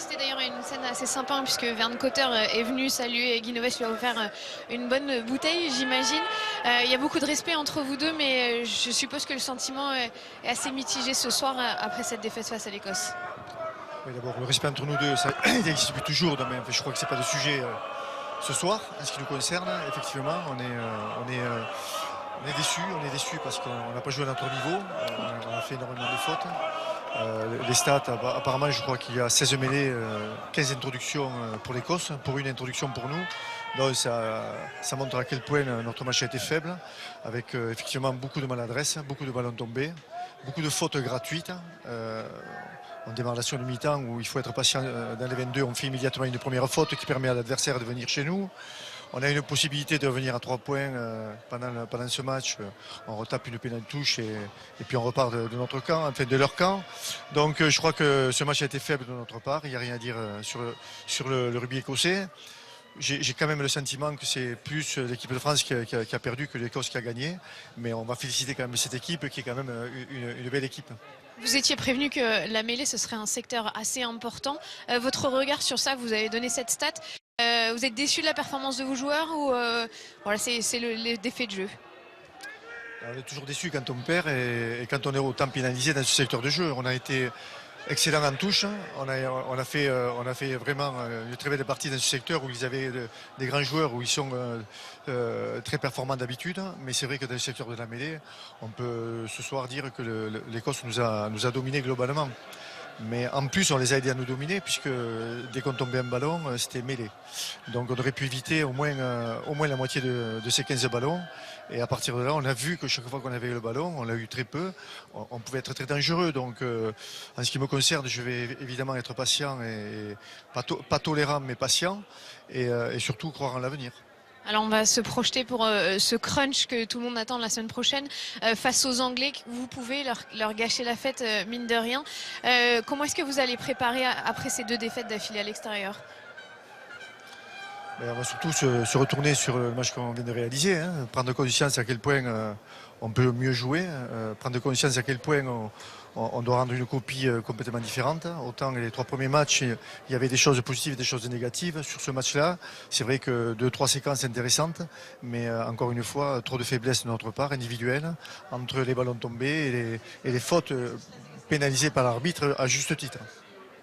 C'était d'ailleurs une scène assez sympa hein, puisque Verne Cotter est venu saluer et Guy Novès lui a offert une bonne bouteille, j'imagine. Il y a beaucoup de respect entre vous deux, mais je suppose que le sentiment est assez mitigé ce soir après cette défaite face à l'Écosse. Oui, d'abord, le respect entre nous deux, ça il existe depuis toujours. Mais en fait, je crois que c'est pas le sujet ce soir, en ce qui nous concerne. Effectivement, on est déçus parce qu'on n'a pas joué à notre niveau. On a fait énormément de fautes. Les stats, apparemment, je crois qu'il y a 16 mêlées, 15 introductions pour l'Écosse, pour une introduction pour nous. Donc ça montre à quel point notre match a été faible, avec effectivement beaucoup de maladresse, beaucoup de ballons tombés, beaucoup de fautes gratuites. On démarre la seconde mi-temps où il faut être patient dans les 22. On fait immédiatement une première faute qui permet à l'adversaire de venir chez nous. On a une possibilité de revenir à 3 points pendant ce match. On retape une pénale touche et puis on repart de notre camp, enfin de leur camp. Donc je crois que ce match a été faible de notre part. Il n'y a rien à dire sur le rugby écossais. J'ai quand même le sentiment que c'est plus l'équipe de France qui a perdu que l'Écosse qui a gagné. Mais on va féliciter quand même cette équipe qui est quand même une belle équipe. Vous étiez prévenu que la mêlée, ce serait un secteur assez important. Votre regard sur ça, vous avez donné cette stat. Vous êtes déçu de la performance de vos joueurs ou voilà, c'est les défaits de jeu? On est toujours déçu quand on perd et quand on est autant pénalisé dans ce secteur de jeu. On a été excellent en touche. On a fait vraiment une très belle partie dans ce secteur où ils avaient des grands joueurs, où ils sont très performants d'habitude. Mais c'est vrai que dans le secteur de la mêlée, on peut ce soir dire que l'Écosse nous a dominés globalement. Mais en plus, on les a aidés à nous dominer, puisque dès qu'on tombait un ballon, c'était mêlé. Donc on aurait pu éviter au moins la moitié de ces 15 ballons. Et à partir de là, on a vu que chaque fois qu'on avait le ballon, on l'a eu très peu, on pouvait être très dangereux. Donc en ce qui me concerne, je vais évidemment être patient, et pas tolérant, mais patient, et surtout croire en l'avenir. Alors on va se projeter pour ce crunch que tout le monde attend la semaine prochaine face aux Anglais. Vous pouvez leur gâcher la fête, mine de rien. Comment est-ce que vous allez préparer après ces 2 défaites d'affilée à l'extérieur? On va surtout se retourner sur le match qu'on vient de réaliser, hein, prendre conscience à quel point on peut mieux jouer, prendre conscience à quel point on doit rendre une copie complètement différente. Autant les 3 premiers matchs, il y avait des choses positives et des choses négatives. Sur ce match-là, c'est vrai que 2-3 séquences intéressantes, mais encore une fois, trop de faiblesses de notre part, individuelles, entre les ballons tombés et les fautes pénalisées par l'arbitre à juste titre.